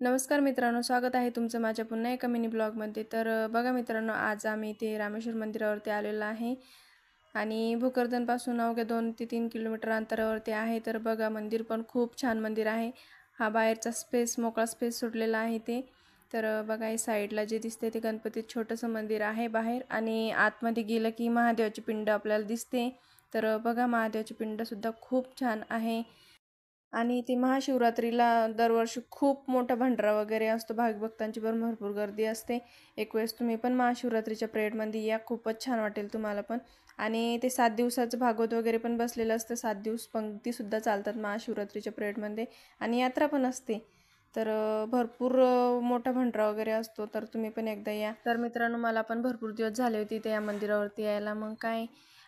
नमस्कार मित्रांनो, स्वागत आहे तुमचं माझ्या पुन्हा एका मिनी ब्लॉगमध्ये। तर बघा मित्रांनो, आज आम्ही इथे रामेश्वर मंदिरावरती आलेलो आहे आणि भोकरदनपासून अवघ्या 2 ते 3 किलोमीटर अंतरावरती आहे। तर बघा, मंदिर पण खूप छान मंदिर आहे। हा बाहेरचा स्पेस, मोकळा स्पेस सुटलेला आहे ते। तर बघा, हे साईडला जे दिसते ते गणपतीचं छोटंसं मंदिर आहे बाहेर, आणि आतमध्ये गेलं की महादेवाची पिंड आपल्याला दिसते। तर बघा, महादेवाची पिंड सुद्धा खूप छान आहे। आणि ती महाशिवरात्रीला दरवर्षी खूप मोठा भंडारा वगैरे असतो, भाविक भक्तांची पण भरपूर गर्दी असते। एक वेळेस तुम्ही पण महाशिवरात्रीच्या पिरियडमध्ये या, खूपच छान वाटेल तुम्हाला पण। आणि ते 7 दिवसाचं भागवत वगैरे पण बसलेलं असतं, 7 दिवस पंक्तीसुद्धा चालतात महाशिवरात्रीच्या पिरियडमध्ये, आणि यात्रा पण असते। तर भरपूर मोठा भंडारा वगैरे असतो, तर तुम्ही पण एकदा या। तर मित्रांनो, मला पण भरपूर दिवस झाले होते ते या मंदिरावरती यायला, मग काय।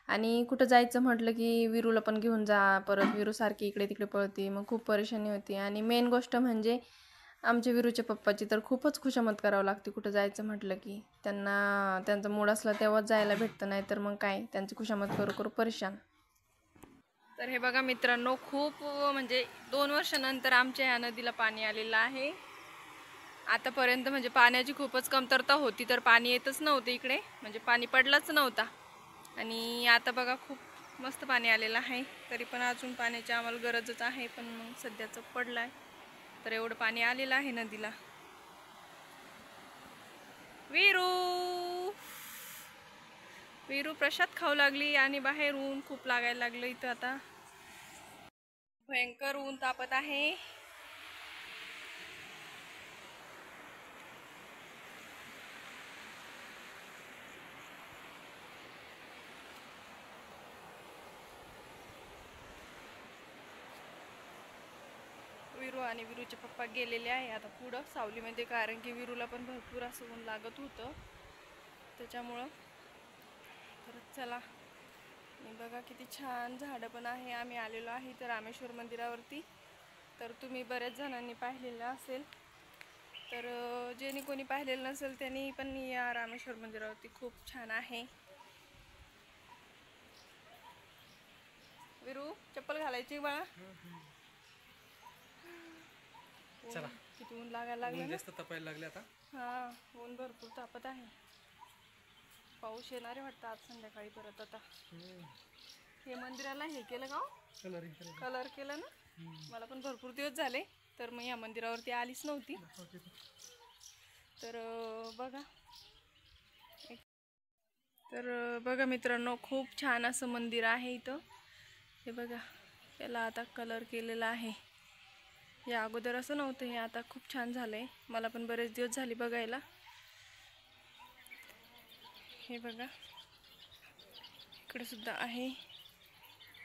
आणि कुठं जायचं म्हटलं की विरूला पण घेऊन जा, परत विरू सारखी इकडे तिकडे पळते, मग खूप परेशानी होती। आणि मेन गोष्ट म्हणजे आमच्या विरूच्या पप्पाची तर खूपच खुशामत करावं लागते कुठं जायचं म्हटलं की। त्यांना त्यांचा मूड असला तेव्हाच जायला भेटतं, नाही तर मग काय, त्यांची खुशामत करू करू परेशान। तर हे बघा मित्रांनो, खूप म्हणजे 2 वर्षानंतर आमच्या ह्या नदीला पाणी आलेलं आहे। आतापर्यंत म्हणजे पाण्याची खूपच कमतरता होती, तर पाणी येतच नव्हतं इकडे, म्हणजे पाणी पडलंच नव्हता। आणि आता बघा, खूप मस्त पाणी आलेलं आहे। तरी पण अजून पाण्याची आम्हाला गरजच आहे, पण मग सध्याचं पडलं आहे, तर एवढं पाणी आलेलं आहे नदीला। विरू विरू प्रसाद खाऊ लागली, आणि बाहेर ऊन खूप लागायला लागलं इथं आता। भयंकर ऊन तापत आहे। विरू आणि विरूचे पप्पा गेलेले आहे आता पुढं सावलीमध्ये, कारण की विरूला पण भरपूर असं ऊन लागत होतं त्याच्यामुळं। तर चला, आणि बघा किती छान झाडं पण आहे। आम्ही आलेलो आहे तर रामेश्वर मंदिरावरती, तर तुम्ही बऱ्याच जणांनी पाहिलेलं असेल, तर ज्यांनी कोणी पाहिलेलं नसेल त्यांनी पण या रामेश्वर मंदिरावरती, खूप छान आहे। विरू, चप्पल घालायची बाळा। चला, किती ऊन लागायला लागलं, जास्त तापायला लागले आता। हा, ऊन भरपूर तापत आहे। पाऊस येणार आहे वाटतं आज संध्याकाळी परत आता। हे मंदिराला हे केलं का, कलर केलं ना। मला पण भरपूर दिवस झाले, तर मग या मंदिरावरती आलीच नव्हती। तर बघा मित्रांनो, खूप छान असं मंदिर आहे इथं। हे बघा, याला आता कलर केलेला आहे। या अगोदर असं नव्हतं, हे आता खूप छान झालंय। मला पण बरेच दिवस झाले बघायला। हे बघा, इकडे सुद्धा आहे,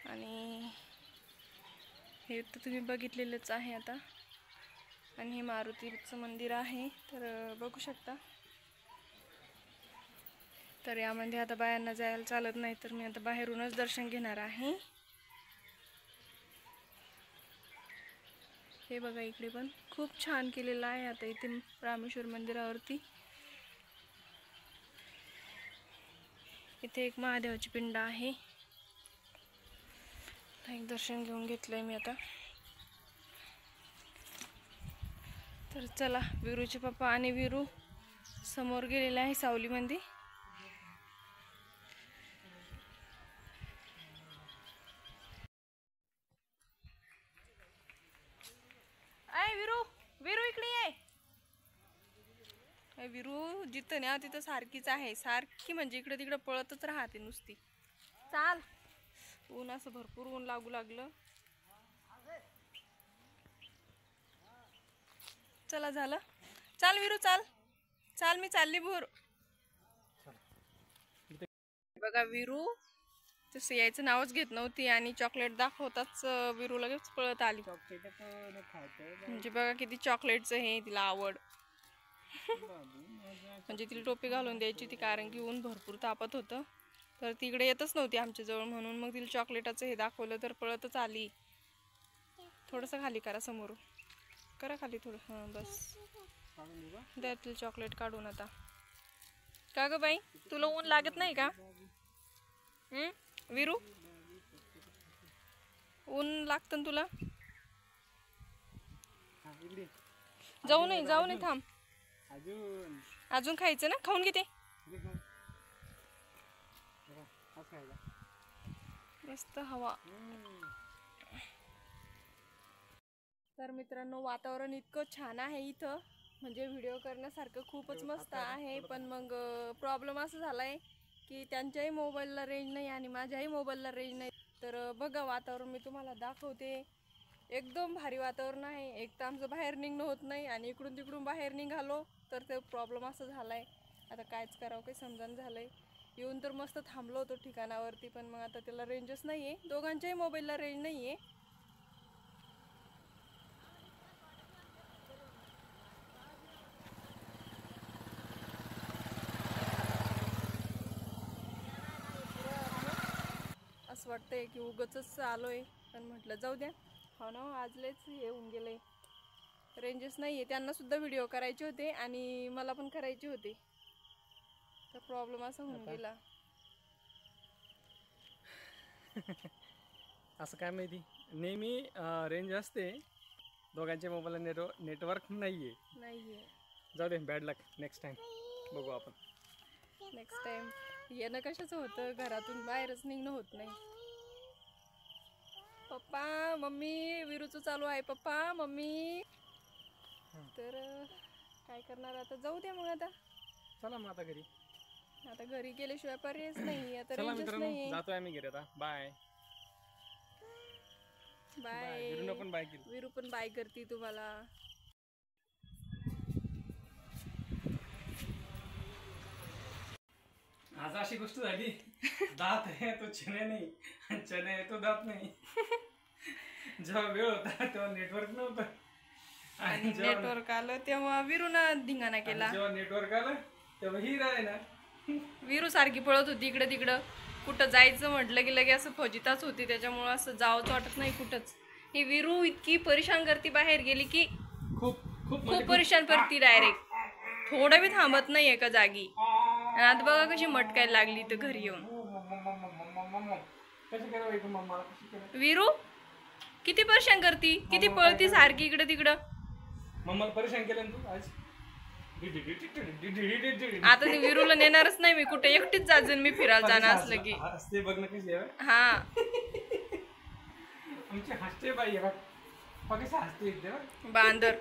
आणि हे तर तुम्ही बघितलेलंच आहे आता। आणि हे मारुतीचं मंदिर आहे, तर बघू शकता। तर यामध्ये आता बायांना जायला चालत नाही, तर मी आता बाहेरूनच दर्शन घेणार आहे। हे बघा, इकडे पण खूप छान केलेलं आहे आता इथे रामेश्वर मंदिरावरती। इथे एक महादेवाची पिंड आहे, एक दर्शन घेऊन घेतलंय मी आता। तर चला, विरूचे पप्पा आणि विरू समोर गेलेले आहे सावलीमध्ये। अय विरू, विरू इकडे ये। विरू जिथं न्या तिथं सारखीच आहे, सारखी म्हणजे इकडे तिकडे पळतच राहते नुसती। चाल, ऊन असं भरपूर ऊन लागू लागलं। चला, झालं, चाल विरू, चाल चाल, मी चालली भोर। बघा, विरू तसं यायचं नावच घेत नव्हती, आणि चॉकलेट दाखवताच विरू लगेच पळत आली। म्हणजे बघा किती चॉकलेटचं हे तिला आवड। म्हणजे तिला टोपी घालून द्यायची ती, कारण की ऊन भरपूर तापत होतं, तर तिकडे येतच नव्हती आमच्या जवळ, म्हणून मग तिला चॉकलेटाचं हे दाखवलं तर पळतच आली। थोडंसं खाली करा, समोरून करा खाली थोडं, हां बस, द्या तिला चॉकलेट काढून आता। का ग बाई, तुला ऊन लागत नाही का विरू? ऊन लागतं तुला? जाऊ नाही थांब. अजून खायचं ना, खाऊन घेते. मस्त हवा. तर मित्रांनो, वातावरण इतकं छान आहे इथं, म्हणजे व्हिडिओ करण्यासारखं खूपच मस्त आहे. पण मग प्रॉब्लेम असं झालाय की त्यांच्याही मोबाईलला रेंज नाही आणि माझ्याही मोबाईलला रेंज नाही. तर बघा, वातावरण मी तुम्हाला दाखवते. एकदम भारी वातावरण आहे. एक तर आमचं बाहेर निघणं होत नाही आणि इकडून तिकडून बाहेर निघालो तर ते प्रॉब्लेम असं झालाय. आता कायच करावं काही समजून झालंय. येऊन तर मस्त थांबलो होतो ठिकाणावरती, पण मग आता त्याला रेंजच नाही आहे. दोघांच्याही मोबाईलला रेंज नाही आहे. असं वाटतंय की उगाचच आलोय, पण म्हटलं जाऊ द्या. हो ना, आज लयच हे होऊन गेलंय, रेंजेस नाही आहे. त्यांना सुद्धा व्हिडिओ करायचे होते आणि मला पण करायचे होते, तर प्रॉब्लेम असा होऊन गेला. असं काय माहिती, नेहमी रेंज असते, दोघांच्या मोबाईलला नेटवर्क नाहीये. जाऊ दे, बॅड लक. नेक्स्ट टाइम बघू आपण. नेक्स्ट टाइम येणं कशाचं होतं, घरातून बाहेरच निघणं होत नाही. पप्पा मम्मी, विरूचं चालू आहे पप्पा मम्मी. तर काय करणार आता, जाऊ द्या मग. आता चला मग आता घरी. आता घरी गेल्याशिवाय पर्यायच नाही. आता चला रेंजच मित्रांनो, नाही. जातोय आम्ही घरी आता. Bye bye. विरूनं पण बाय केली. विरू पण बाय करते तुम्हाला. आज अशी गोष्ट झाली, दात आहे तो चणे नाही, चणे आहे तो दात नाही. जेव्हा वेळ होता तेव्हा नेटवर्क नव्हतं, आणि नेटवर्क आलं तेव्हा विरूनं धिंगाणा केला. जेव्हा नेटवर्क आलं तेव्हा ही राय ना. विरू सारखी पळत होती इकडे तिकडं. कुठं जायचं म्हटलं की लगे असं फजिताच होती, त्याच्यामुळं असं जावंच वाटत नाही कुठंच. ही विरू इतकी परेशान करती, बाहेर गेली की खूप परेशान करती डायरेक्ट. थोडं बी थांबत नाही एका जागी. आणि आता बघा कशी मटकायला लागली तर घरी येऊन. विरू किती परेशान करती, किती पळती सारखी इकडे तिकडं. मम्माला परेशान केलं तू आज. आता ती विरूला नेणारच नाही मी कुठे, एकटीच जाजन मी फिरायला जाणार असलं की. हसते बघ ना कशी आहे. हा, आमची हसते बाई आहे बघ, कशी हसते. बांदर.